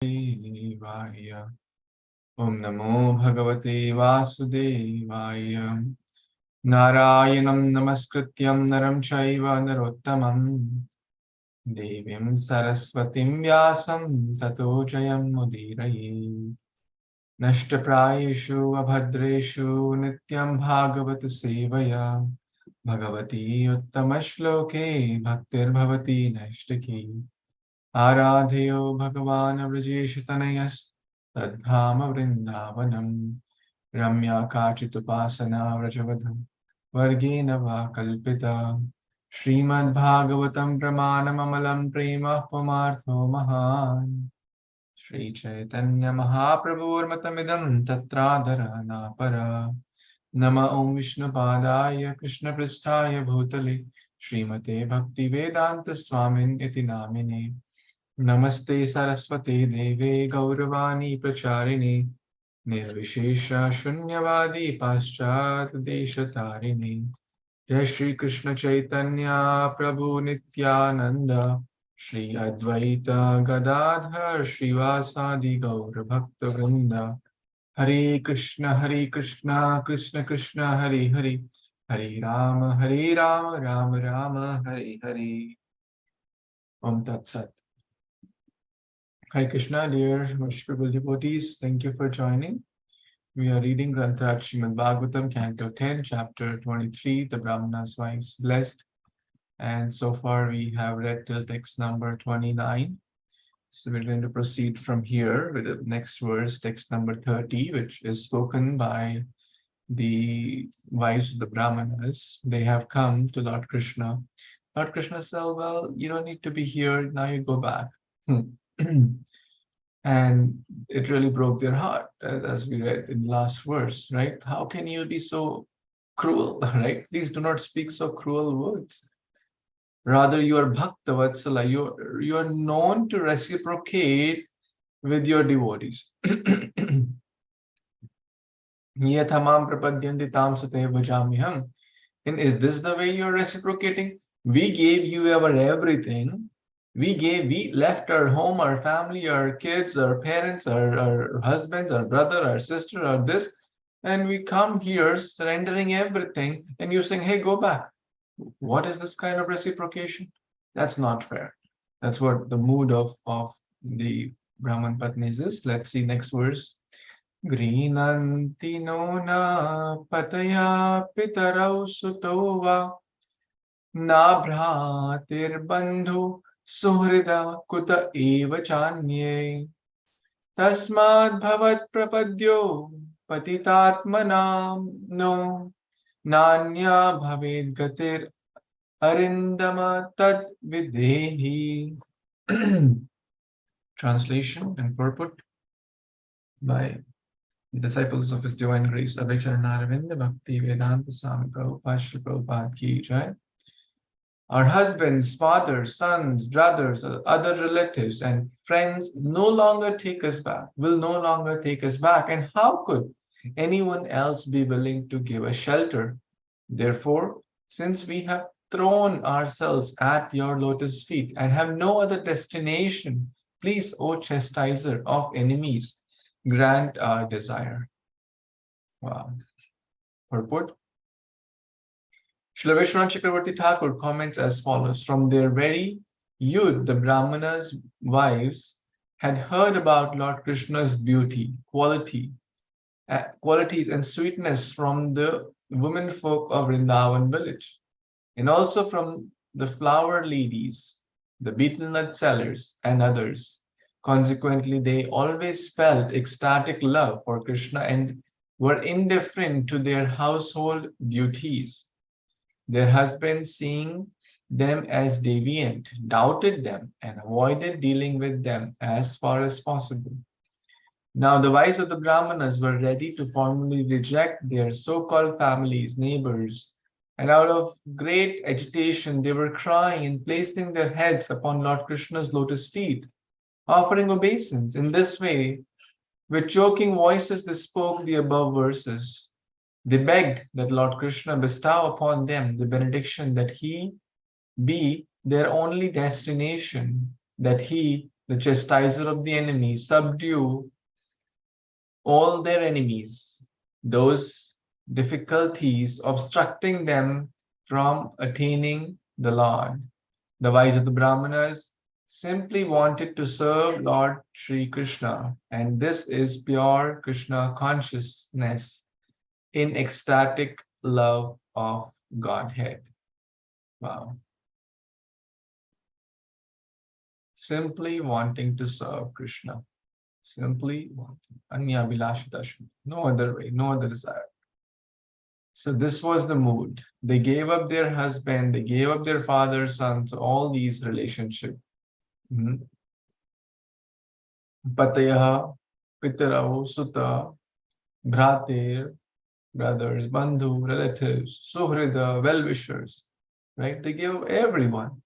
Devaya. Om Namo Bhagavate Vasudevaya. Narayanam Namaskrityam Naram Chaiva Narottamam Devim Saraswatim Vyasam Tato Jayam Mudiraye. Nashtaprayeshu Abhadreshu Nityaṁ bhāgavata-sevayā. Bhagavati Uttamashloke Bhaktir Bhavati Nashtaki. Aradhayo Bhagavan Vrajeshatanayas Tadhama Vrindavanam. Ramya Kachitupasana Vrajavadam Vargena Va Kalpita. Śrīmad-Bhāgavatam Pramanam Prema Pumartho Mahan. Śrī Caitanya Mahāprabhu Matamidam Tatradhara Napara. Nama Om Vishnu Padaya Krishna Prasthaya Bhutale Srimate Bhakti Vedanta Swamin Iti Namine. Namaste Saraswate Deve Gauravani Pracharine Nirvishesha Shunyavadi Paschat Deshatarine. Jai Shri Krishna Chaitanya Prabhu Nityananda Shri Advaita Gadadhar Shrivasadi Gaura Bhakta Vrinda. Hare Krishna, Krishna Krishna, Hare Hare, Hare Rama, Rama Rama, Hare Hare. Om Tat Sat. Hare Krishna, dear worshipable devotees, thank you for joining. We are reading Grantha Śrīmad-Bhāgavatam, Canto 10, Chapter 23, the Brahmana's Wives Blessed. And so far we have read till text number 29. So we're going to proceed from here with the next verse, text number 30, which is spoken by the wives of the Brahmanas. They have come to Lord Krishna. Lord Krishna said, well, you don't need to be here, now you go back. And it really broke their heart, as we read in the last verse, right? How can you be so cruel, right? Please do not speak so cruel words. Rather, you are Bhakta Vatsala. You are known to reciprocate with your devotees. Niyathamam prapadyanti tam sataya bhajamiham. And is this the way you're reciprocating? We gave you our everything. We left our home, our family, our kids, our parents, our husbands, our brother, our sister, our this, and we come here surrendering everything, and you saying, hey, go back. What is this kind of reciprocation? That's not fair. That's what the mood of the Brahman Patnis is. Let's see next verse. Grinanti nona pataya pitarau sutova na bhratir bandhu suhrida kuta eva chanye tasmad bhavat prapadyo patitatmanam no Nanya bhaved gatir arindama tad videhi. Translation and purport by the disciples of His Divine Grace, Abhicharanaravindra Bhakti Vedanta Swami Prabhupada Shri Prabhupada Ki Jai. Our husbands, fathers, sons, brothers, other relatives and friends no longer take us back, will no longer take us back. And how could anyone else be willing to give us shelter? Therefore, since we have thrown ourselves at your lotus feet and have no other destination, please, O chastiser of enemies, grant our desire. Wow. Purport. Srila Vishwanath Chakravarti Thakur comments as follows. From their very youth, the Brahmanas' wives had heard about Lord Krishna's beauty, qualities and sweetness from the women folk of Vrindavan village, and also from the flower ladies, the betel nut sellers, and others. Consequently, they always felt ecstatic love for Krishna and were indifferent to their household duties. Their husbands, seeing them as deviant, doubted them and avoided dealing with them as far as possible. Now the wives of the Brahmanas were ready to formally reject their so-called families, neighbors, and out of great agitation they were crying and placing their heads upon Lord Krishna's lotus feet, offering obeisance. In this way, with choking voices they spoke the above verses. They begged that Lord Krishna bestow upon them the benediction that he be their only destination, that he the chastiser of the enemies, subdue all their enemies, those difficulties obstructing them from attaining the Lord. The wise of the Brahmanas simply wanted to serve Lord Sri Krishna, and this is pure Krishna consciousness in ecstatic love of Godhead. Wow. Simply wanting to serve Krishna. Simply wanting. Anya Vilashita. No other way, no other desire. So this was the mood. They gave up their husband, they gave up their father, sons, all these relationships. Patayaha, Pitarahu, Sutta, Bhratir, brothers, Bandhu, relatives, Suhrida, well-wishers, right? They gave up everyone.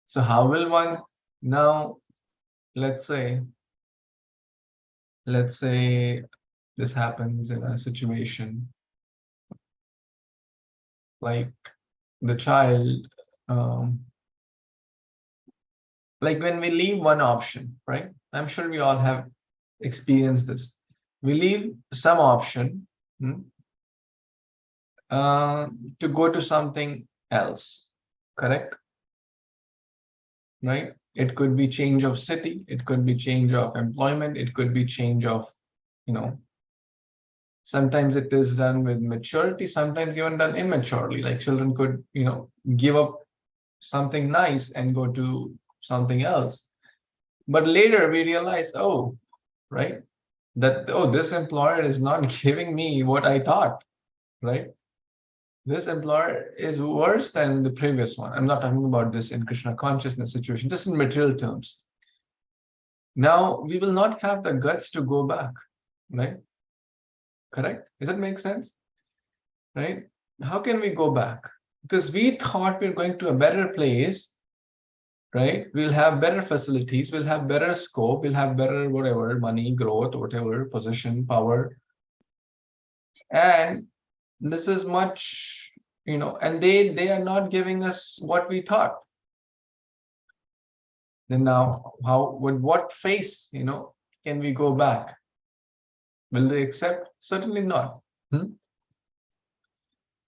So how will one now, let's say this happens in a situation like the child, like when we leave one option, right? I'm sure we all have experienced this. We leave some option to go to something else, correct? Right? It could be change of city, it could be change of employment, it could be change of, sometimes it is done with maturity, sometimes even done immaturely. Like children could, give up something nice and go to something else. But later we realize, oh, right, that, oh, this employer is not giving me what I thought, right? This employer is worse than the previous one. I'm not talking about this in Krishna consciousness situation, just in material terms. Now we will not have the guts to go back, right? Correct? Does that make sense? Right? How can we go back? Because we thought we're going to a better place, right? We'll have better facilities, we'll have better scope, we'll have better whatever, money, growth, whatever, position, power. And this is much, and they are not giving us what we thought. Then now, with what face, can we go back? Will they accept? Certainly not.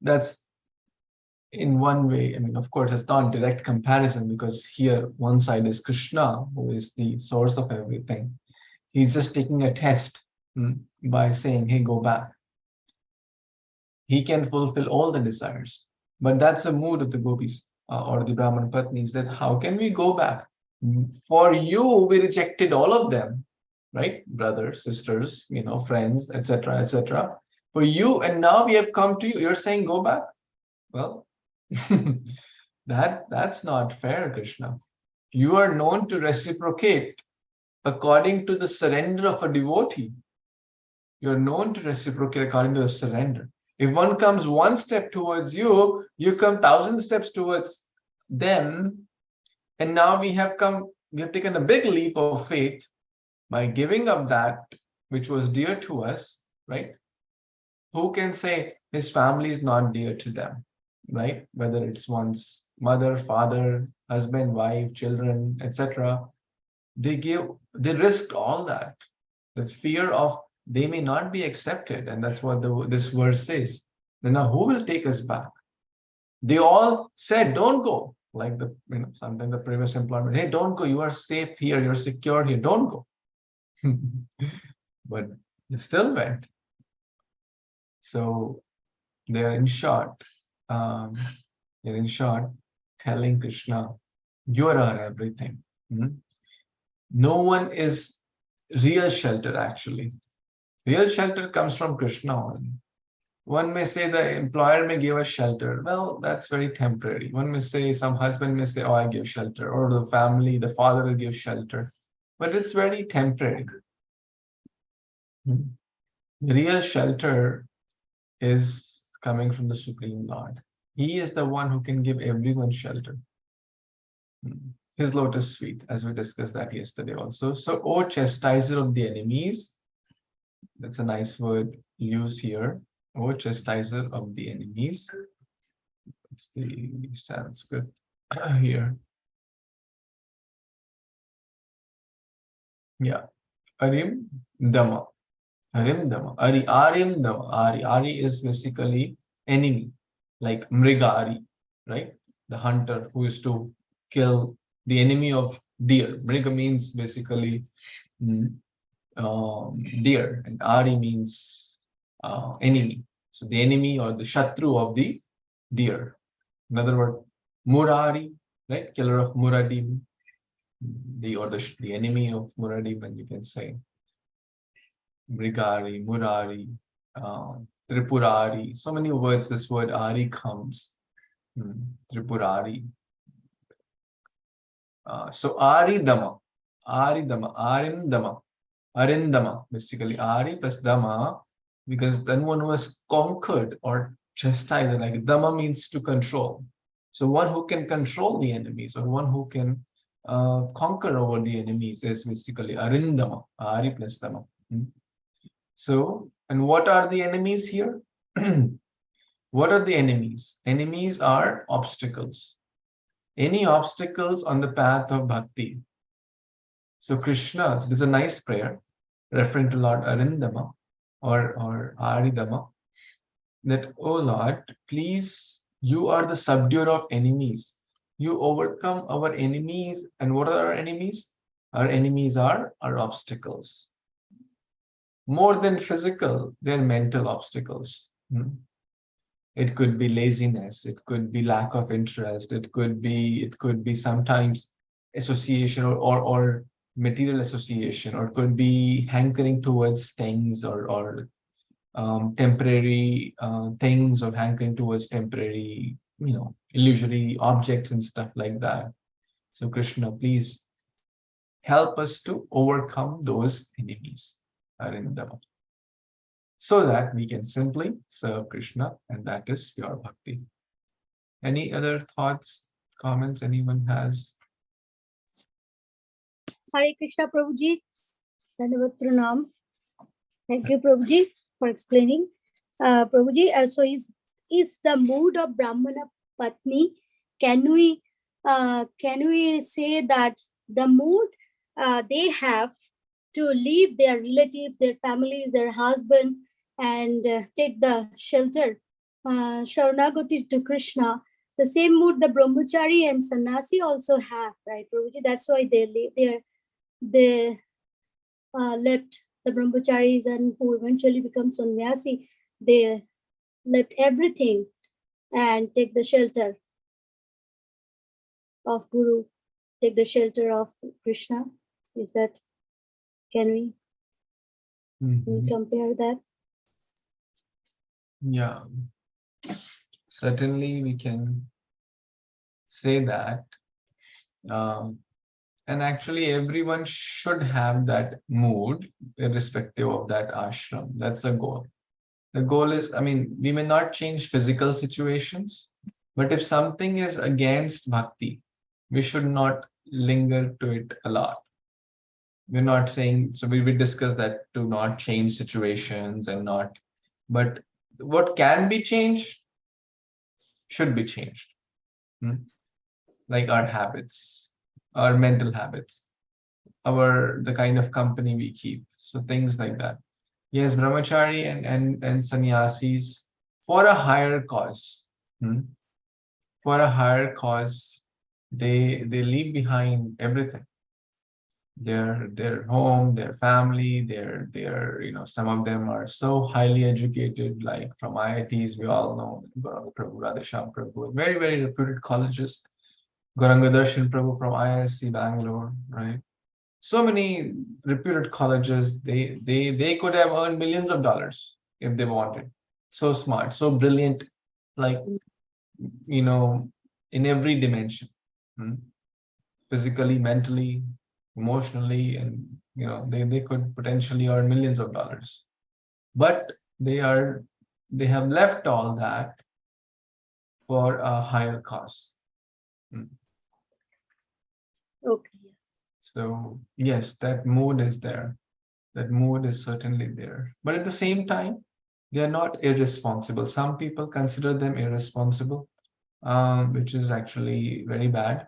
That's in one way. I mean, of course, it's not direct comparison, because here one side is Krishna, who is the source of everything. He's just taking a test by saying, hey, go back. He can fulfill all the desires. But that's the mood of the gopis or the Brahman Patnis, that how can we go back? For you, we rejected all of them, right? Brothers, sisters, friends, etc., etc. For you, and now we have come to you. You're saying go back? Well, that's not fair, Krishna. You are known to reciprocate according to the surrender of a devotee. You're known to reciprocate according to the surrender. If one comes one step towards you, you come 1,000 steps towards them. And now we have taken a big leap of faith by giving up that which was dear to us, right? Who can say his family is not dear to them, right? Whether it's one's mother, father, husband, wife, children, etc. They risked all that. The fear of they may not be accepted, and that's what this verse says. Then now who will take us back? They all said, don't go. Like sometimes the previous employment, hey, don't go. You are safe here. You're secure here. Don't go. But they still went. So they're in short, telling Krishna, you are our everything. No one is real shelter, actually. Real shelter comes from Krishna only. One may say the employer may give us shelter. Well, that's very temporary. One may say, some husband may say, oh, I give shelter. Or the family, the father will give shelter. But it's very temporary. The real shelter is coming from the Supreme Lord. He is the one who can give everyone shelter. His lotus feet, as we discussed that yesterday also. So, O chastiser of the enemies, that's a nice word used here. O chastiser of the enemies. It's the Sanskrit here. Yeah. Arim Dama. Arim Dama. Arim Dama. Ari is basically enemy, like Mrigari, right? The hunter who is to kill the enemy of deer. Mriga means basically mm, deer, and Ari means enemy. So the enemy or the Shatru of the deer. Another word, Murari, right? Killer of Muradim, the enemy of Muradim, you can say. Mrigari, Murari, Tripurari. So many words this word Ari comes. Tripurari. So Ari Dama, Arindama, Arindama, basically Ari plus Dama, because then one was conquered or chastised. Like Dama means to control. So one who can control the enemies or one who can conquer over the enemies is basically Arindama, Ari plus Dama. So, and what are the enemies here? What are the enemies? Enemies are obstacles. Any obstacles on the path of bhakti. So Krishna, so this is a nice prayer referring to Lord Arindama or Aridama, that, oh Lord, please, you are the subduer of enemies. You overcome our enemies. And what are our enemies? Our enemies are our obstacles. More than physical, they're mental obstacles. It could be laziness, it could be lack of interest, it could be sometimes association or material association, or it could be hankering towards things or temporary things, or hankering towards temporary, illusory objects and stuff like that. So Krishna, please help us to overcome those enemies, Arindama, so that we can simply serve Krishna, and that is pure bhakti. Any other thoughts, comments anyone has? Hare Krishna, Prabhuji. Dandavat Pranam. Thank you, Prabhuji, for explaining. Prabhuji, so is the mood of Brahmana Patni, can we say that the mood they have to leave their relatives, their families, their husbands, and take the shelter, Sharanagati to Krishna, the same mood the brahmachari and sannyasi also have, right, Prabhuji? That's why they left the brahmacharis, and who eventually become sannyasi, they left everything and take the shelter of Guru, take the shelter of Krishna. Is that, can we compare that? Yeah, certainly we can say that. And actually everyone should have that mood irrespective of that ashram. That's the goal. The goal is, we may not change physical situations, but if something is against bhakti, we should not linger to it a lot. We're not saying, so we will discuss that to not change situations and not, but what can be changed should be changed. Like our habits, our mental habits, the kind of company we keep. So things like that. Yes, brahmachari and sannyasis, for a higher cause. For a higher cause, they leave behind everything. Their home, their family, their some of them are so highly educated, like from IITs, we all know Prabhu, Radhesham Prabhu, very, very reputed colleges. Gauranga Darshan Prabhu from IISc Bangalore, right? So many reputed colleges, they could have earned millions of dollars if they wanted. So smart, so brilliant, like, in every dimension, physically, mentally, emotionally, and they could potentially earn millions of dollars. But they have left all that for a higher cause. Okay. So yes, that mood is there. That mood is certainly there. But at the same time, they are not irresponsible. Some people consider them irresponsible, which is actually very bad.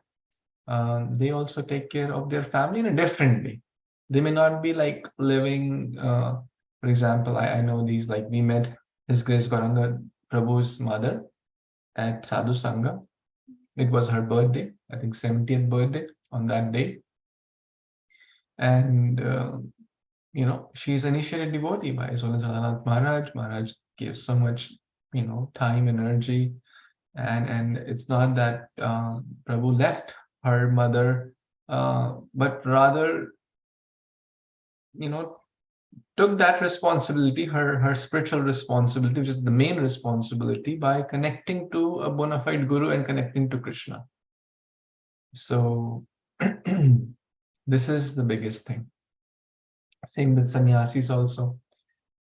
They also take care of their family in a different way. They may not be like living, for example, I know these, like we met His Grace Gauranga Prabhu's mother at Sadhu Sangha. It was her birthday, I think 70th birthday on that day. And, you know, she's an initiated devotee by His Holiness Radhanath Maharaj. Maharaj gave so much, you know, time, energy. And it's not that Prabhu left her mother, but rather, you know, took that responsibility, her spiritual responsibility, which is the main responsibility, by connecting to a bona fide guru and connecting to Krishna. So this is the biggest thing. Same with sannyasis also.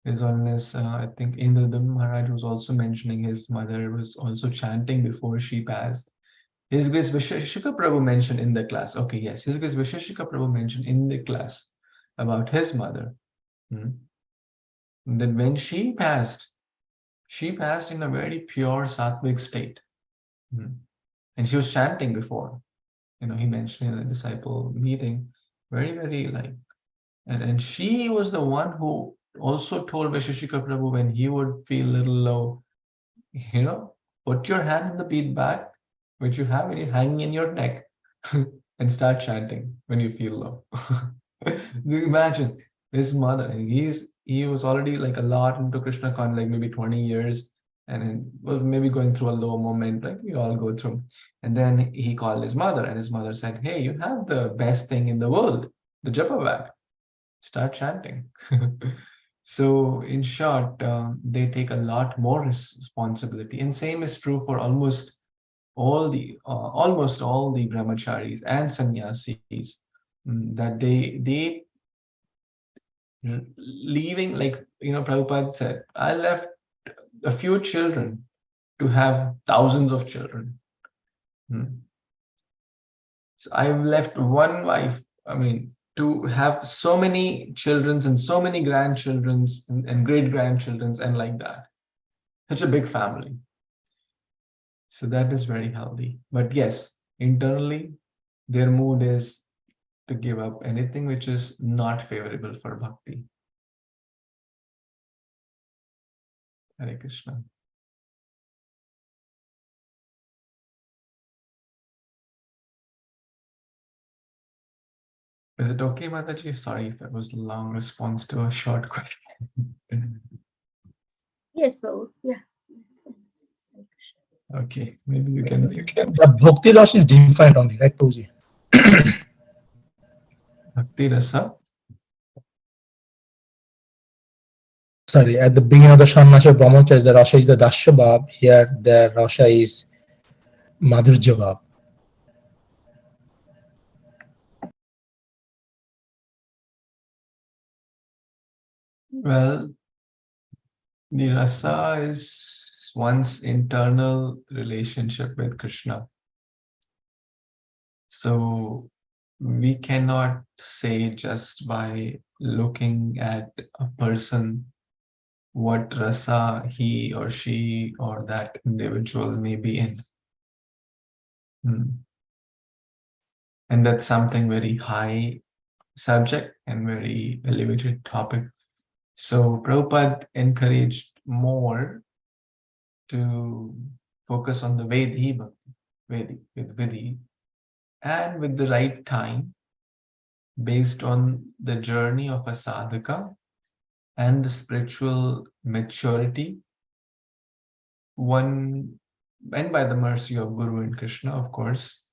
His Holiness, I think Indradum Maharaj was also mentioning his mother was also chanting before she passed. His Grace Visheshika Prabhu mentioned in the class. Okay, yes, His Grace Visheshika Prabhu mentioned in the class about his mother. That when she passed in a very pure sattvic state. And she was chanting before. You know, he mentioned in a disciple meeting, very, very like, and she was the one who also told Visheshika Prabhu when he would feel a little low, you know, put your hand in the bead bag, which you have when you're hanging in your neck, and start chanting when you feel low. Imagine his mother, and he was already like a lot into Krishna con, like maybe 20 years, and was maybe going through a low moment, like we all go through. And then he called his mother, and his mother said, "Hey, you have the best thing in the world, the japa bag. Start chanting." So in short, they take a lot more responsibility, and same is true for almost all the brahmacharis and sannyasis, that they leaving, like, you know, Prabhupada said, I left a few children to have thousands of children. So I've left one wife, I mean, to have so many children and so many grandchildren and great grandchildren, and like that. Such a big family. So that is very healthy. But yes, internally, their mood is to give up anything which is not favorable for bhakti. Hare Krishna. Is it okay, Mataji? Sorry if that was a long response to a short question. Yes, Prabhu. Yeah. Okay, maybe you can. The bhakti rasa is defined only, right, Prabhuji? Bhakti rasa. Sorry, at the beginning of the Shanmasha Brahmacharya, the rasa is the Dasya Bhav. Here, the rasa is Madhurya Bhav. Well, the rasa is one's internal relationship with Krishna. So we cannot say just by looking at a person what rasa he or she or that individual may be in. And that's something very high subject and very elevated topic. So Prabhupada encouraged more to focus on the Vedhi Bhakti, with Vidhi, and with the right time, based on the journey of a sadhaka and the spiritual maturity, one, and by the mercy of Guru and Krishna, of course,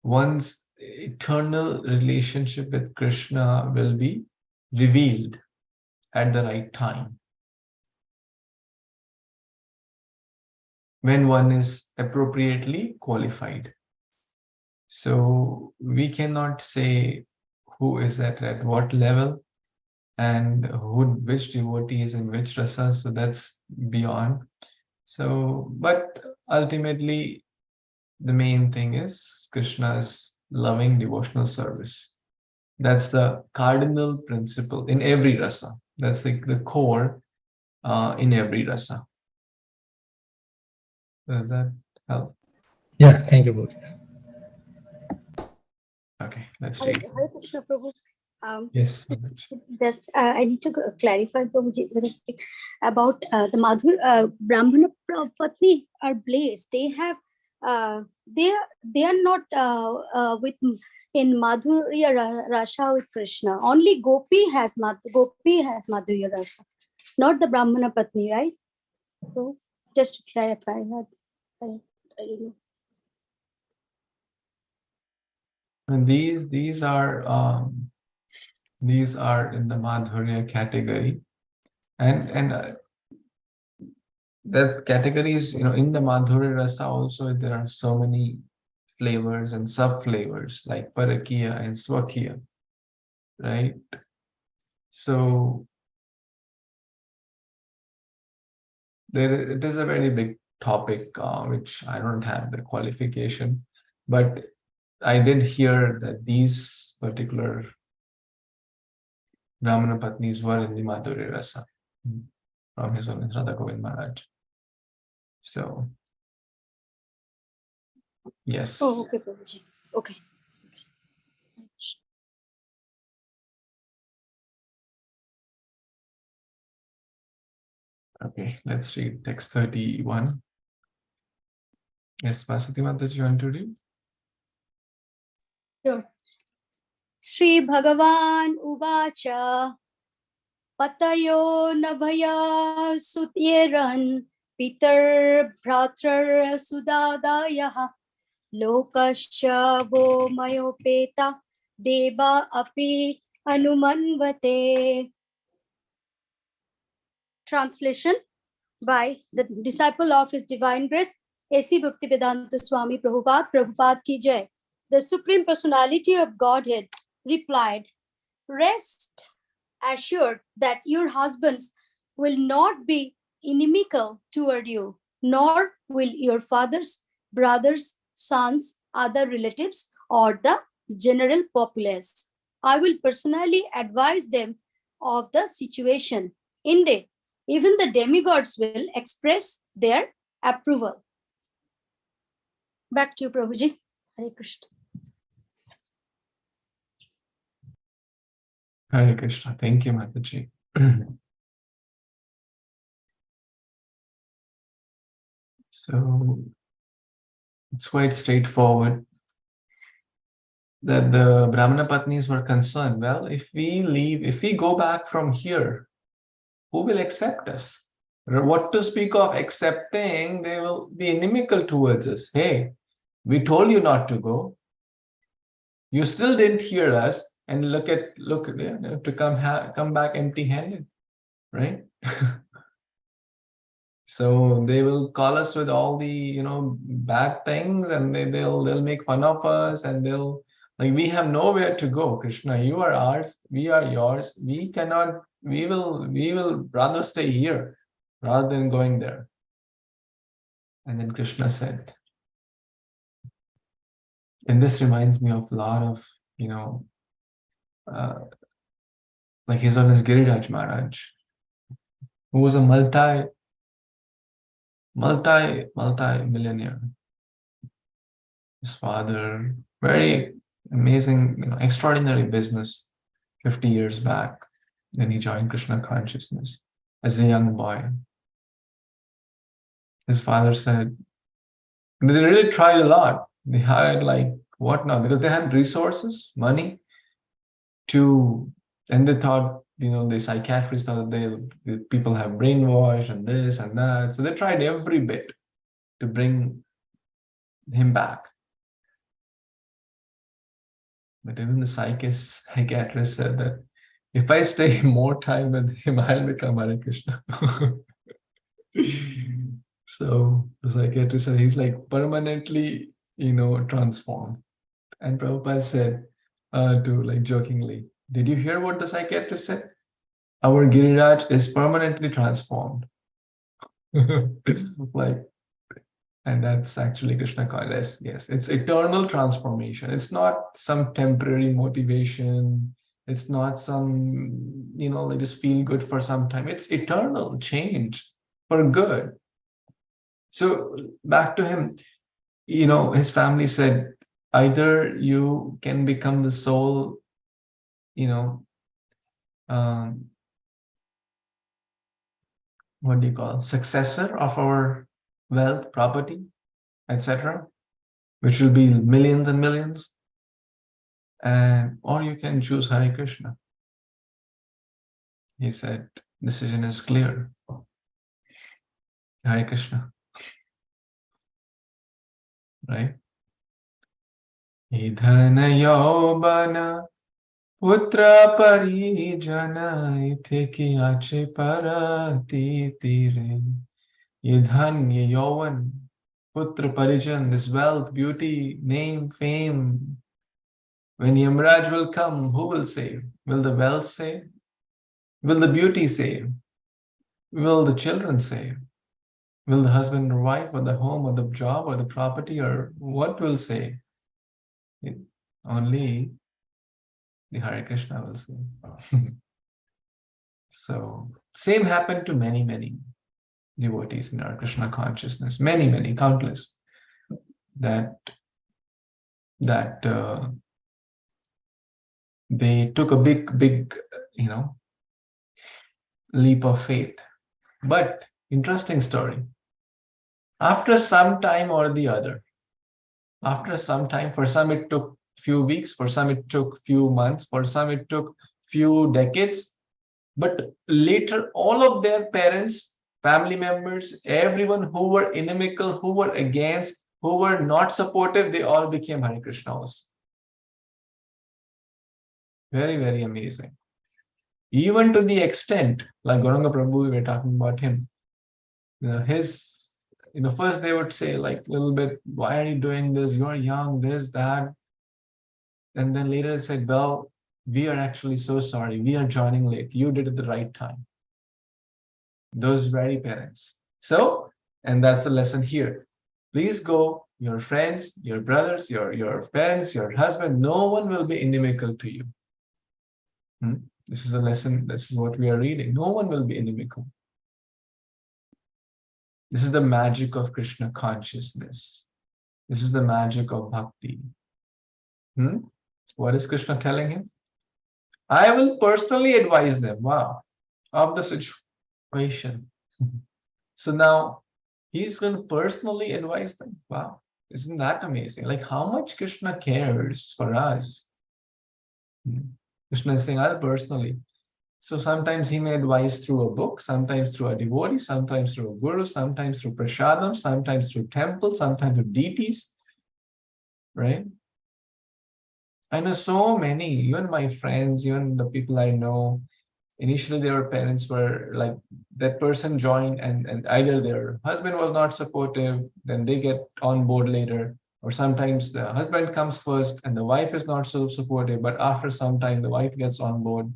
one's eternal relationship with Krishna will be revealed at the right time, when one is appropriately qualified. So we cannot say who is at what level and which devotee is in which rasa, so that's beyond. So, but ultimately, the main thing is Krishna's loving devotional service. That's the cardinal principle in every rasa. That's the core in every rasa. Does that help? Yeah, thank you, Prabhuji. Okay, let's Hare read. Hare Krishna, Prabhu. Yes. Just I need to clarify, Prabhuji, about the Madhur Brahmana Patni are blessed. They have they are not with in Madhurya Rasha with Krishna. Only Gopi has Madhurya Rasha, not the Brahmana Patni, right? So just to clarify that. I don't know. And these are in the Madhurya category, and that category is, in the Madhurya Rasa also there are so many flavors and sub flavors like Parakiya and Swakiya, right? So it is a very big topic, which I don't have the qualification, but I did hear that these particular Brahmana Patnis were in the Madhurya Rasa from His Holiness Radha Govind Maharaj. So, yes. Oh, okay, Prabhuji. Okay. Okay, let's read text 31. Yes, Vasati Mataji, you want to read? Sure. Shri Bhagavan Uvacha Patayo Nabhaya Sutyeran Pitar Bhratrar Sudadayaha Lokasya Vo Mayopeta Deva Api Anumanvate. Translation by the disciple of His Divine Grace, A.C. Bhaktivedanta Swami Prabhupada Ki Jai. The Supreme Personality of Godhead replied, rest assured that your husbands will not be inimical toward you, nor will your fathers, brothers, sons, other relatives, or the general populace. I will personally advise them of the situation. Indeed, even the demigods will express their approval. Back to you, Prabhuji. Hare Kṛṣṇa. Hare Kṛṣṇa. Thank you, Mataji. So, it's quite straightforward that the Brahmana Patnis were concerned. Well, if we go back from here, who will accept us? What to speak of accepting? They will be inimical towards us. Hey, we told you not to go. You still didn't hear us, and look to come back empty-handed, right? So they will call us with all the bad things, and they'll make fun of us, and they'll like, we have nowhere to go. Krishna, you are ours, we are yours. We will rather stay here rather than going there. And then Krishna said, and this reminds me of a lot of like His Holiness Giriraj Maharaj, who was a multi-millionaire. His father, very amazing, extraordinary business 50 years back. Then he joined Krishna consciousness as a young boy. His father said, they really tried a lot. They hired like whatnot, because they had resources, money and they thought, the psychiatrists thought that the people have brainwashed and this and that. So they tried every bit to bring him back. But even the psychiatrist said that if I stay more time with him, I'll become Hare Kṛṣṇa. So the psychiatrist said he's like permanently, transformed. And Prabhupada said jokingly, did you hear what the psychiatrist said? Our Giriraj is permanently transformed. And that's actually Krishna consciousness. Yes, it's eternal transformation. It's not some temporary motivation. It's not some, just feel good for some time. It's eternal change for good. So back to him, his family said, either you can become the sole, what do you call, successor of our wealth, property, etc., which will be millions and millions, or you can choose Hare Krishna. He said, decision is clear. Hare Krishna. Right? Idhana yobana putra parijana ithiki ache parati tire. Idhanya yovan putra parijan, this wealth, beauty, name, fame. When Yamraj will come, who will save? Will the wealth save? Will the beauty save? Will the children save? Will the husband or wife or the home or the job or the property or what will save? Only the Hare Krishna will save. So same happened to many, many devotees in our Krishna consciousness. Many, many, countless. That they took a big, leap of faith. But interesting story. After some time or the other, after some time, for some it took few weeks, for some it took few months, for some it took few decades, but later all of their parents, family members, everyone who were inimical, who were against, who were not supportive, they all became Hare Krishnas. Very, very amazing. Even to the extent, like Gauranga Prabhu, we were talking about him, first they would say like a little bit, why are you doing this? You're young, this, that. And then later they said, well, we are actually so sorry. We are joining late. You did it the right time. Those very parents. So, and that's the lesson here. Please go, your friends, your brothers, your parents, your husband, no one will be inimical to you. This is a lesson. This is what we are reading. No one will be inimical. This is the magic of Krishna consciousness. This is the magic of bhakti. What is Krishna telling him? I will personally advise them, wow, of the situation. So now he's going to personally advise them. Wow, isn't that amazing? Like how much Krishna cares for us. Krishna is saying, I'll personally. So sometimes he may advise through a book, sometimes through a devotee, sometimes through a guru, sometimes through prasadam, sometimes through temple, sometimes through deities, right? I know so many, even my friends, even the people I know, initially their parents were like, that person joined and either their husband was not supportive, then they get on board later, or sometimes the husband comes first and the wife is not so supportive, but after some time the wife gets on board,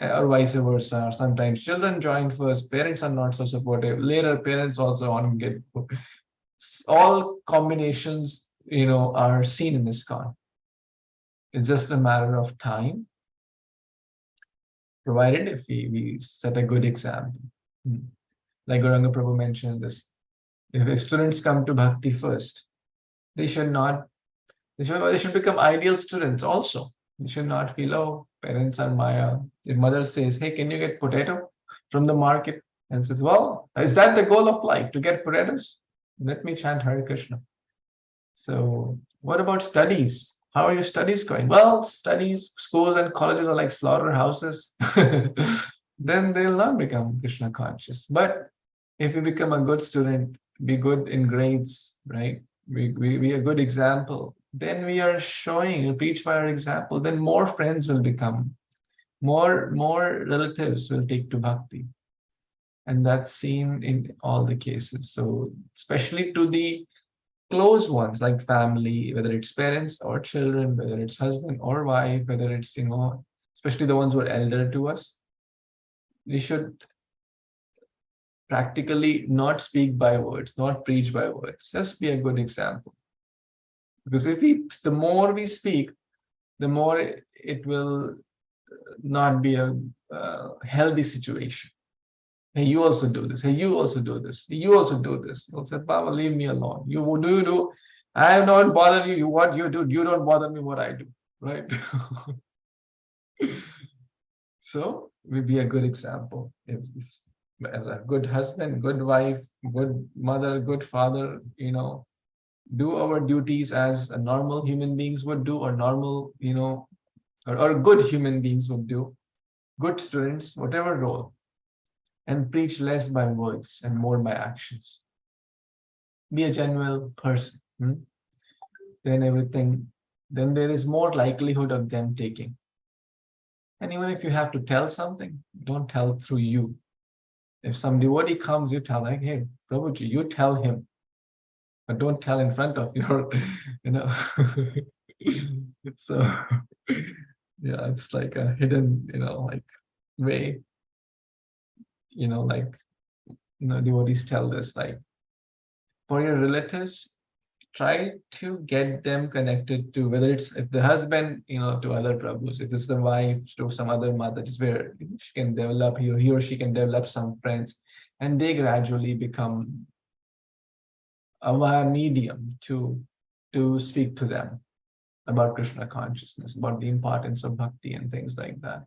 or vice versa. Sometimes children join first, parents are not so supportive, later parents also on get. All combinations, are seen in Iskcon. It's just a matter of time, provided if we set a good example. Like Gauranga Prabhu mentioned this, if students come to bhakti first, they should become ideal students also. They should not feel, oh, parents are Maya. If mother says, hey, can you get potato from the market? And says, well, is that the goal of life, to get potatoes? Let me chant Hare Krishna. So what about studies? How are your studies going? Well, studies, schools and colleges are like slaughterhouses. Then they'll not become Krishna conscious. But if you become a good student, be good in grades, right? We a good example. Then we are showing, preach by our example. Then more friends will become, more relatives will take to bhakti. And that's seen in all the cases. So especially to the close ones, like family, whether it's parents or children, whether it's husband or wife, whether it's, especially the ones who are elder to us, we should practically not speak by words, not preach by words, just be a good example. Because the more we speak, the more it will not be a healthy situation. Hey, you also do this. Hey, you also do this. You also do this. You'll say, Baba, leave me alone. You do. I don't bother you. What you do, you don't bother me what I do. Right? So we be a good example. If as a good husband, good wife, good mother, good father, do our duties as a normal human beings would do, or normal, or good human beings would do, good students, whatever role, and preach less by words and more by actions. Be a genuine person. Then there is more likelihood of them taking. And even if you have to tell something, don't tell through you. If some devotee comes, you tell like, hey, Prabhuji, you tell him, but don't tell in front of your, it's it's like a hidden, like way, devotees tell this, like, for your relatives, try to get them connected to, whether it's if the husband, to other Prabhus, if it's the wife to some other mothers, where she can develop, he or she can develop some friends, and they gradually become a medium to speak to them about Krishna consciousness, about the importance of bhakti and things like that.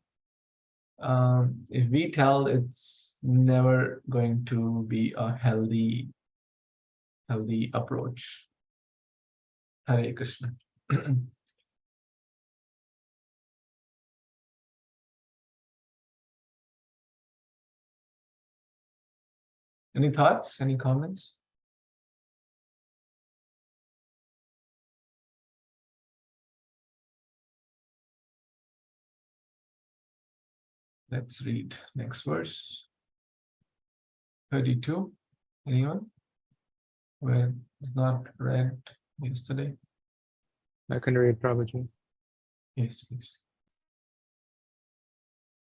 If we tell, it's never going to be a healthy approach. Hare Krishna. Any thoughts? Any comments? Let's read next verse. 32. Anyone? Where it's not read yesterday? I can read, Prabhuji. Yes, please.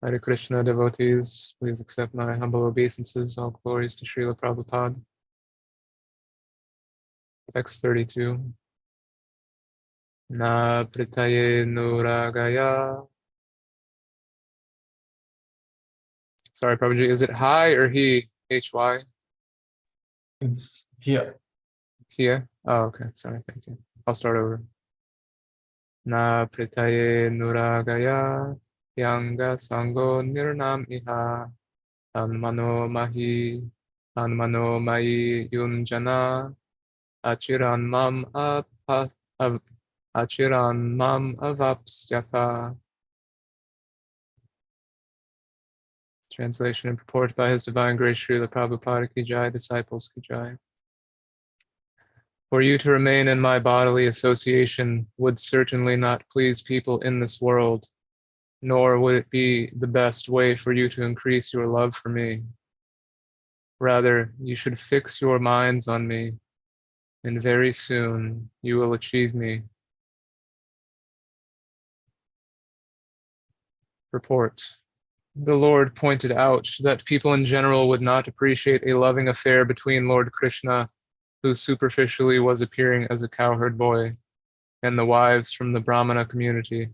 Hare Krishna devotees, please accept my humble obeisances. All glories to Srila Prabhupada. Text 32. Na pritaye nuragaya. Sorry, Prabhuji, is it hi or he? H-Y? It's here. Here? Oh, okay. Sorry, thank you. I'll start over. Na pritaye nuragaya. Yanga sango nirnam iha. Tanmano mahi. Tanmano mai yunjana. Achiran mam Achiran mam avapsyatha. Translation and purport by His Divine Grace Srila Prabhupada Ki Jai, disciples Ki Jai. For you to remain in my bodily association would certainly not please people in this world, nor would it be the best way for you to increase your love for me. Rather, you should fix your minds on me, and very soon you will achieve me. Purport. The Lord pointed out that people in general would not appreciate a loving affair between Lord Krishna, who superficially was appearing as a cowherd boy, and the wives from the Brahmana community.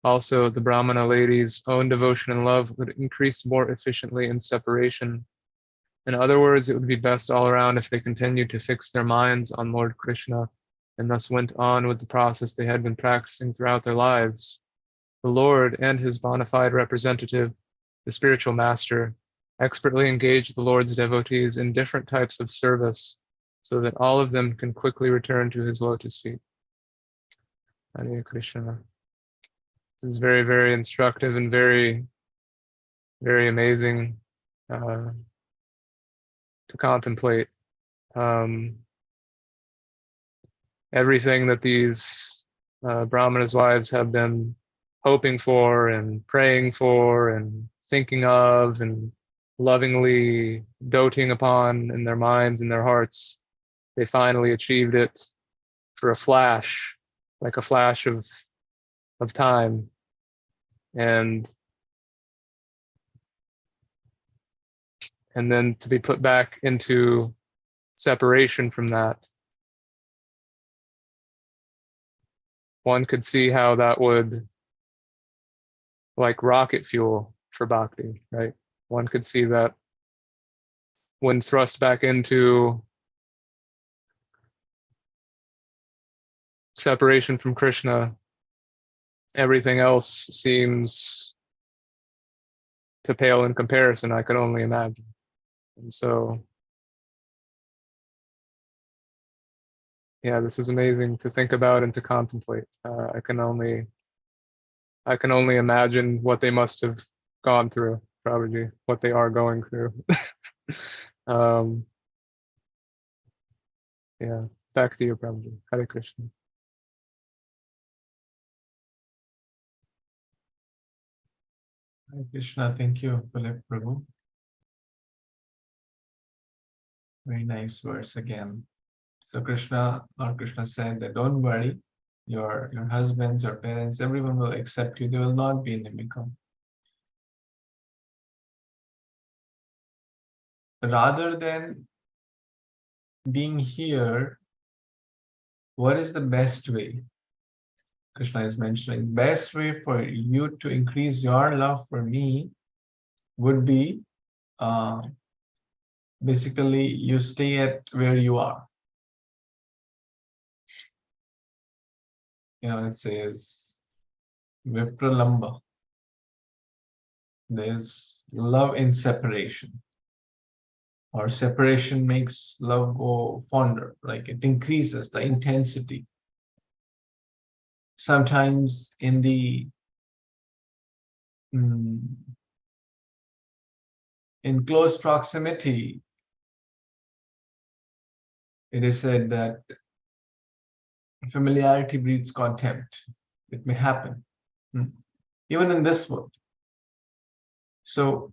Also, the Brahmana ladies' own devotion and love would increase more efficiently in separation. In other words, it would be best all around if they continued to fix their minds on Lord Krishna, and thus went on with the process they had been practicing throughout their lives. The Lord and his bona fide representative, the spiritual master, expertly engage the Lord's devotees in different types of service so that all of them can quickly return to his lotus feet. Hare Krishna. This is very, very instructive and very, very amazing to contemplate. Everything that these Brahmana's wives have been hoping for and praying for and thinking of and lovingly doting upon in their minds and their hearts, they finally achieved it for a flash, like a flash of time. And then to be put back into separation from that. One could see how that would, like rocket fuel for bhakti, right? One could see that when thrust back into separation from Krishna, everything else seems to pale in comparison, I could only imagine. And so, yeah, this is amazing to think about and to contemplate. I can only imagine what they must have gone through, Prabhuji, what they are going through. Yeah, back to you, Prabhuji. Hare Kṛṣṇa. Hare Krishna, thank you, Philip Prabhu. Very nice verse again. So Krishna said that don't worry, your husbands, your parents, everyone will accept you. They will not be inimical. Rather than being here, what is the best way? Krishna is mentioning, best way for you to increase your love for me would be basically you stay at where you are. It says Vipralamba. There's love in separation, or separation makes love go fonder, like it increases the intensity. Sometimes in the in close proximity, it is said that familiarity breeds contempt. It may happen, even in this world. So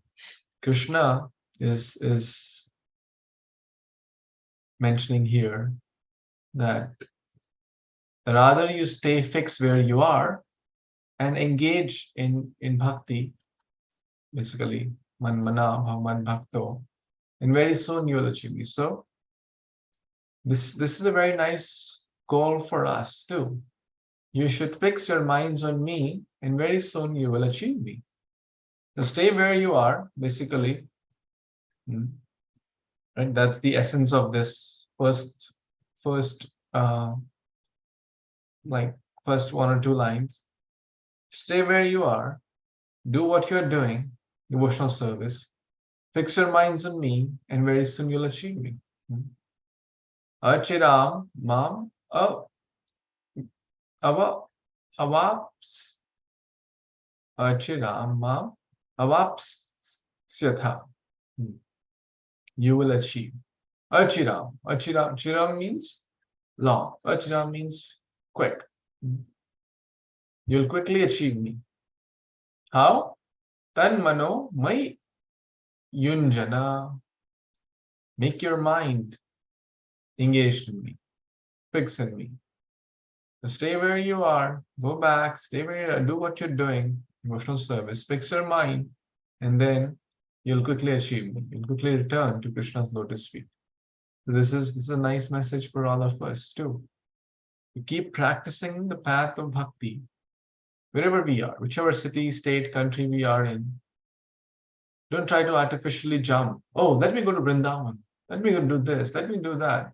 Krishna is mentioning here that rather you stay fixed where you are and engage in bhakti, basically man mana bhavan bhakto, and very soon you will achieve me. So this is a very nice goal for us too. You should fix your minds on me, and very soon you will achieve me. So stay where you are, basically. Right? That's the essence of this first one or two lines. Stay where you are, do what you're doing, devotional service, fix your minds on me, and very soon you'll achieve me. Achiram mam avaps. Achiram mam avapsyatha. You will achieve. Chiram means long. Achiram means quick. You'll quickly achieve me. How? Tan mano mai yunjana. Make your mind engaged in me, fix in me. So stay where you are, go back, stay where you are, do what you're doing, devotional service, fix your mind, and then you'll quickly achieve me. You'll quickly return to Krishna's lotus feet. So this is a nice message for all of us too. To keep practicing the path of bhakti, wherever we are, whichever city, state, country we are in. Don't try to artificially jump. Oh, let me go to Vrindavan. Let me go do this. Let me do that.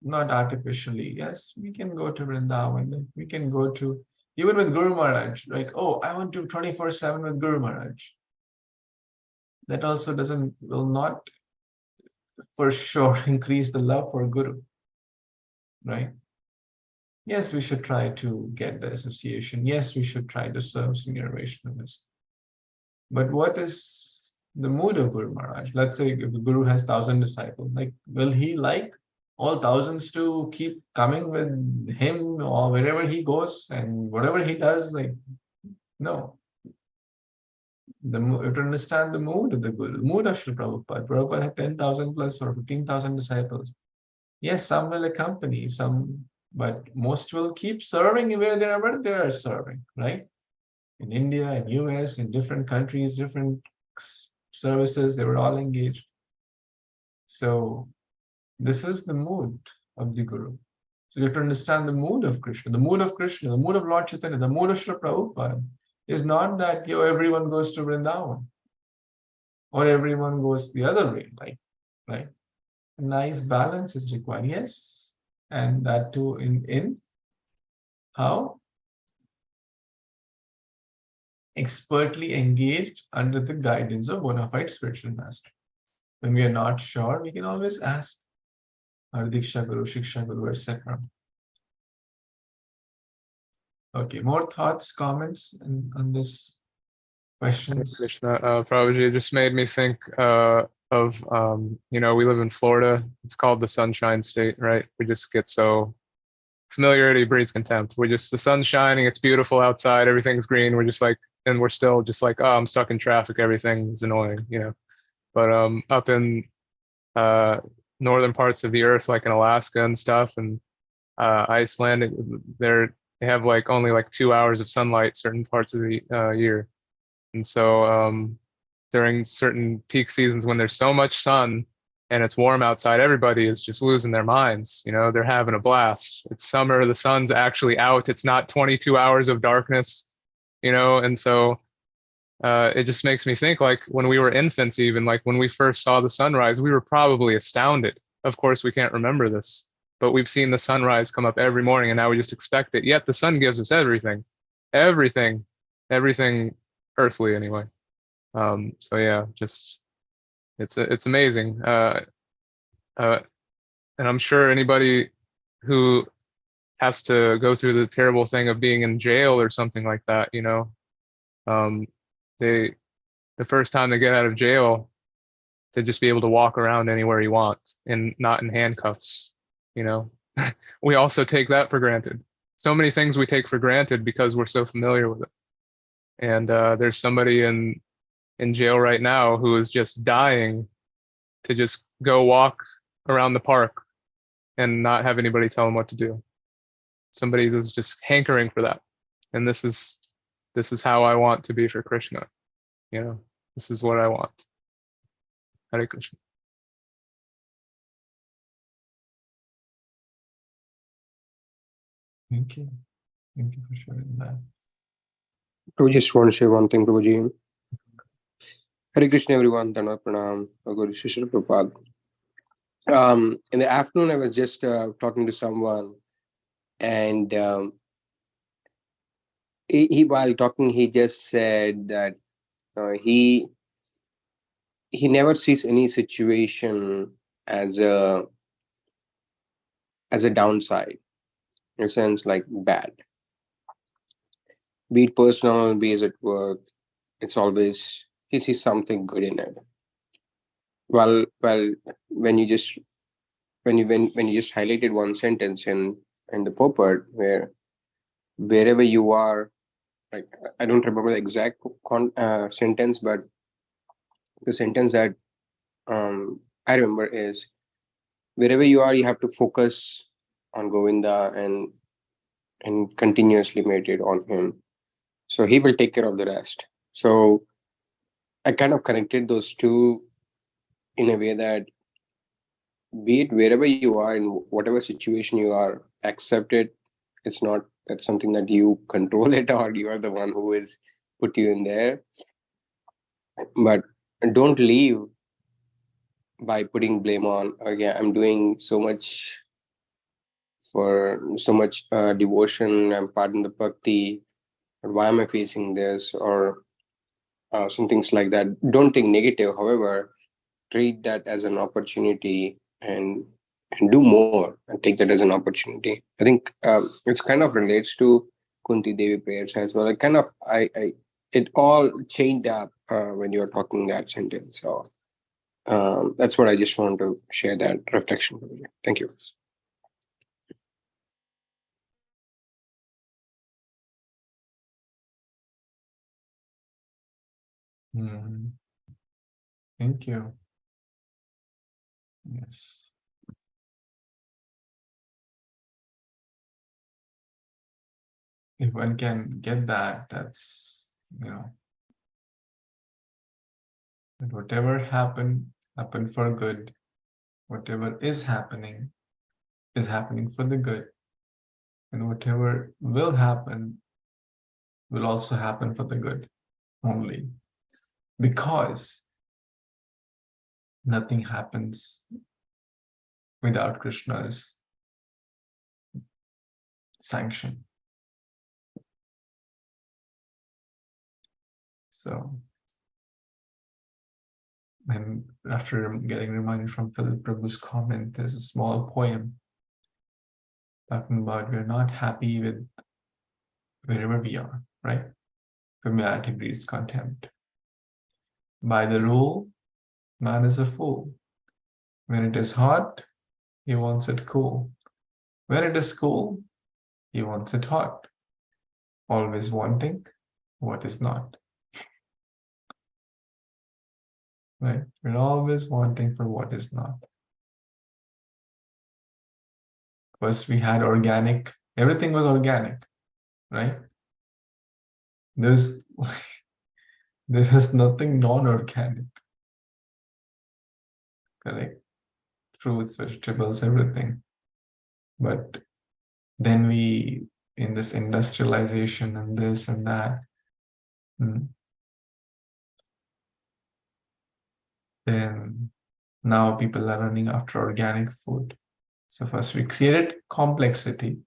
Not artificially. Yes, we can go to Vrindavan. We can go to, even with Guru Maharaj, like, oh, I want to 24/7 with Guru Maharaj. That also will not for sure increase the love for Guru, right? Yes, we should try to get the association. Yes, we should try to serve senior Vaishnavas. But what is the mood of Guru Maharaj? Let's say if the Guru has 1,000 disciples, like, will he like all thousands to keep coming with him or wherever he goes and whatever he does? Like, no. You have to understand the mood of the Guru, the mood of Srila Prabhupada. Prabhupada had 10,000 plus or 15,000 disciples. Yes, some will accompany, some, but most will keep serving wherever they are serving, right? In India, in US, in different countries, different services, they were all engaged. So this is the mood of the Guru. So you have to understand the mood of Krishna, the mood of Krishna, the mood of Lord Chaitanya, the mood of Srila Prabhupada is not that everyone goes to Vrindavan or everyone goes the other way, right? A nice balance is required, yes, and that too in how? expertly engaged under the guidance of bona fide spiritual master. When we are not sure, we can always ask our Diksha Guru, Shiksha Guru, etc. Okay, more thoughts, comments on this questions? Krishna, Prabhuji, it just made me think of, we live in Florida. It's called the Sunshine State, right? We just get so, familiarity breeds contempt. The sun's shining, it's beautiful outside, everything's green. We're just like, and we're still just like, oh, I'm stuck in traffic, everything's annoying, But up in northern parts of the earth, like in Alaska and stuff, and Iceland, they have like only like 2 hours of sunlight certain parts of the year. And so during certain peak seasons when there's so much sun and it's warm outside, everybody is just losing their minds. They're having a blast. It's summer, the sun's actually out. It's not 22 hours of darkness, and so it just makes me think, like when we were infants, even like when we first saw the sunrise, we were probably astounded. Of course, we can't remember this, but we've seen the sunrise come up every morning and now we just expect it. Yet the sun gives us everything earthly anyway. So yeah, just it's amazing. And I'm sure anybody who has to go through the terrible thing of being in jail or something like that, the first time they get out of jail, to just be able to walk around anywhere you want and not in handcuffs, we also take that for granted. So many things we take for granted because we're so familiar with it. And there's somebody in jail right now who is just dying to just go walk around the park and not have anybody tell him what to do. Somebody is just hankering for that. And this is how I want to be for Krishna. This is what I want. Hare Kṛṣṇa. Thank you. Thank you for sharing that. I just want to say one thing, Prabhuji. Hare Kṛṣṇa, everyone. Dhanavad Pranam. Guru Shishra Prabhupada. In the afternoon, I was just talking to someone, and he while talking, he just said that he never sees any situation as a downside, in a sense, like bad. Be it personal, be it at work, it's always he sees something good in it. Well, when you just highlighted one sentence in the purport wherever you are, like I don't remember the exact sentence, but the sentence that I remember is, wherever you are, you have to focus on Govinda and continuously meditate on him. So he will take care of the rest. So I kind of connected those two in a way that, be it wherever you are, in whatever situation you are, accept it. It's not that something that you control it or you are the one who is put you in there. But don't leave by putting blame on, okay, I'm doing so much devotion, I'm part in the bhakti, but why am I facing this, or some things like that. Don't think negative. However, treat that as an opportunity and do more and take that as an opportunity. I think it's kind of relates to Kunti Devi prayers as well. It all changed up when you're talking that sentence. So that's what I just want to share, that reflection with you. Thank you. Thank you. Yes. If one can get that, that's, that whatever happened for good. Whatever is happening for the good. And whatever will happen will also happen for the good only. Because nothing happens without Krishna's sanction. So, and after getting reminded from Philip Prabhu's comment, there's a small poem talking about we're not happy with wherever we are, right? Familiarity breeds contempt. By the rule, man is a fool. When it is hot, he wants it cool. When it is cool, he wants it hot. Always wanting what is not. Right? We're always wanting for what is not. First we had organic, everything was organic, right? There was nothing non-organic. Correct? Fruits, vegetables, everything. But then we, in this industrialization and this and that, then now people are running after organic food. So first we created complexity,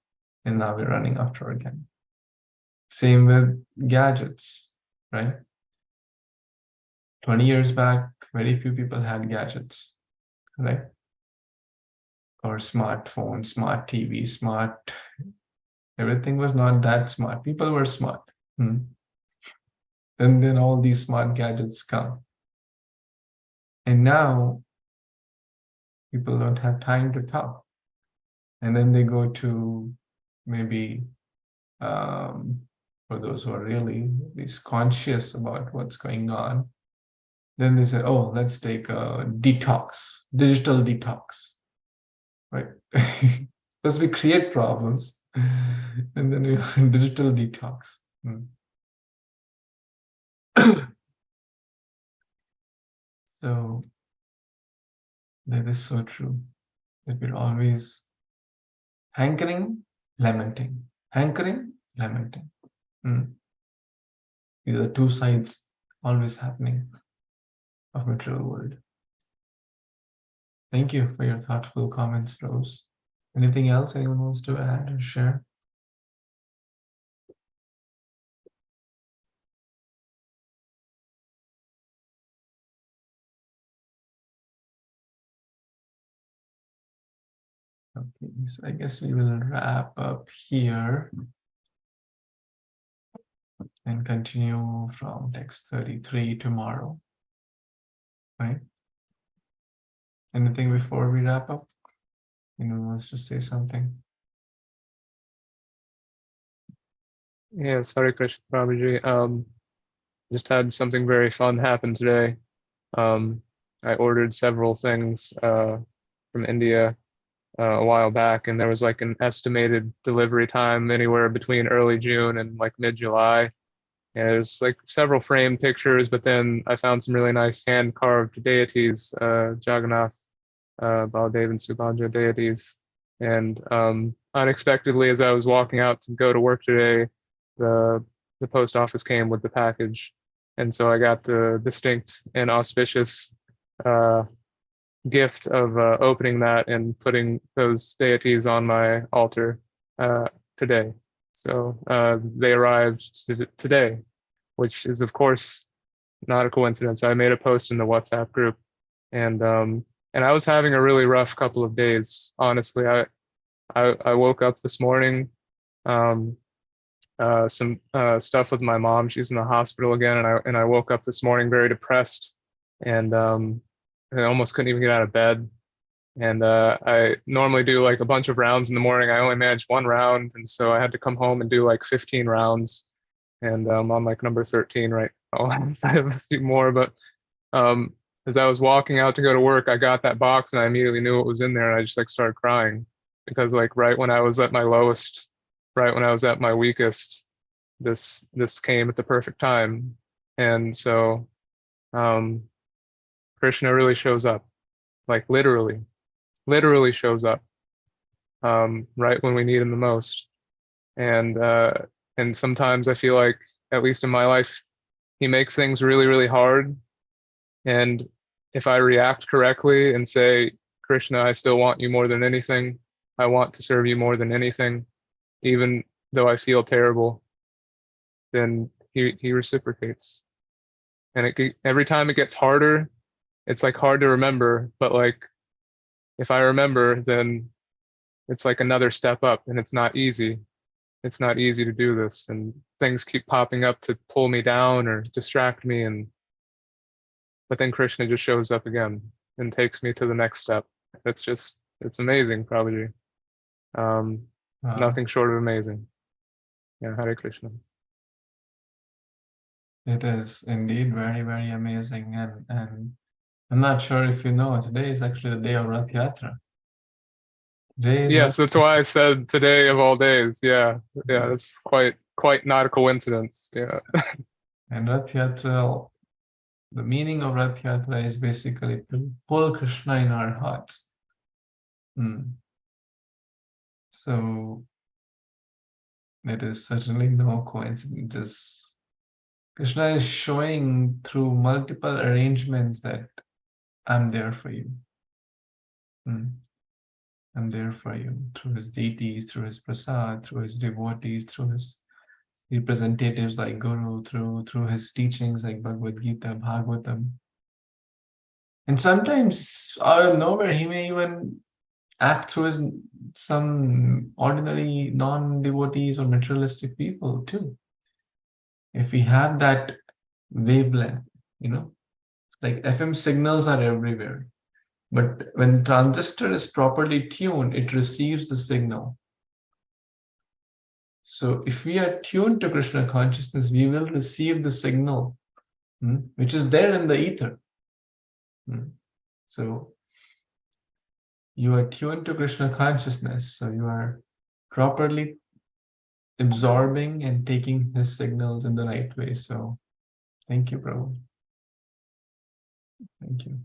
and now we're running after organic. Same with gadgets, right? 20 years back, very few people had gadgets, right? Or smartphones, smart TV, everything was not that smart. People were smart. And then all these smart gadgets come. And now people don't have time to talk. And then they go to maybe, for those who are really at least conscious about what's going on, then they say, oh, let's take a detox, digital detox, right? Because we create problems and then we digital detox. So that is so true, that we're always hankering, lamenting, hankering, lamenting. These are two sides always happening of material world. Thank you for your thoughtful comments, Rose. Anything else anyone wants to add or share? Okay, so I guess we will wrap up here and continue from text 33 tomorrow, right? Anything before we wrap up? Anyone wants to say something? Yes, Hare Kṛṣṇa, Prabhuji. Just had something very fun happen today. I ordered several things from India a while back, and there was like an estimated delivery time anywhere between early June and like mid-July. And it was like several framed pictures, but then I found some really nice hand-carved deities, Jagannath, Baladev and Subhadra deities. And unexpectedly, as I was walking out to go to work today, the post office came with the package. And so I got the distinct and auspicious gift of opening that and putting those deities on my altar today. So they arrived today, which is of course not a coincidence. I made a post in the WhatsApp group, and I was having a really rough couple of days. Honestly, I woke up this morning, some stuff with my mom. She's in the hospital again, and I woke up this morning very depressed, and I almost couldn't even get out of bed. And I normally do like a bunch of rounds in the morning. I only managed one round, and so I had to come home and do like 15 rounds. And I'm on like number 13 right now. I have a few more, but as I was walking out to go to work, I got that box and I immediately knew what was in there, and I just like started crying, because like right when I was at my lowest, right when I was at my weakest, this came at the perfect time. And so Krishna really shows up, like literally shows up right when we need him the most. And sometimes I feel like, at least in my life, he makes things really, really hard. And if I react correctly and say, Krishna, I still want you more than anything, I want to serve you more than anything, even though I feel terrible, then he reciprocates. And every time it gets harder, it's like hard to remember, but like if I remember, then it's like another step up, and it's not easy. It's not easy to do this, and things keep popping up to pull me down or distract me, but then Krishna just shows up again and takes me to the next step. It's amazing, Prabhuji. Nothing short of amazing. Yeah, Hare Krishna. It is indeed very, very amazing. And I'm not sure if you know, today is actually the day of Rath Yatra. Yes, that's why I said today of all days. Yeah, that's quite not a coincidence. Yeah. And Rath Yatra, the meaning of Rath Yatra is basically to pull Krishna in our hearts. So it is certainly no coincidence. Krishna is showing through multiple arrangements that I'm there for you. I'm there for you through his deities, through his prasad, through his devotees, through his representatives like Guru, through his teachings like Bhagavad Gita, Bhagavatam. And sometimes out of nowhere, he may even act through some ordinary non-devotees or materialistic people too. If we have that wavelength, like FM signals are everywhere. But when transistor is properly tuned, it receives the signal. So if we are tuned to Krishna consciousness, we will receive the signal, which is there in the ether. So you are tuned to Krishna consciousness, so you are properly absorbing and taking his signals in the right way. So thank you, Prabhu. Thank you.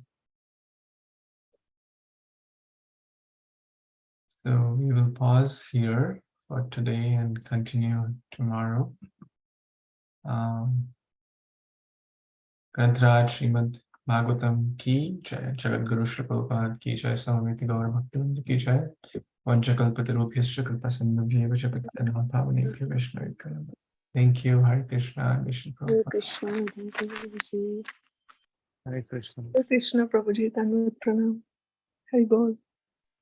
So we will pause here for today and continue tomorrow. Grantraj Śrīmad-Bhāgavatam ki jai, Jagat Guru Śrīla Prabhupada ki jai, Samaveti Gaura Bhaktivinoda ki jai, Vanchakalpatarubhyascha Kripasindhubhyev च पतितानां पावनेभ्यो वैष्णवेभ्यो नमः. Thank you, Hare Krishna, Vishnu Hare Prabhupada. Krishna, thank you, Prabhuji. Hare Krishna. Hare Krishna, Prabhuji, Tanvat Pranam. Hari Bol.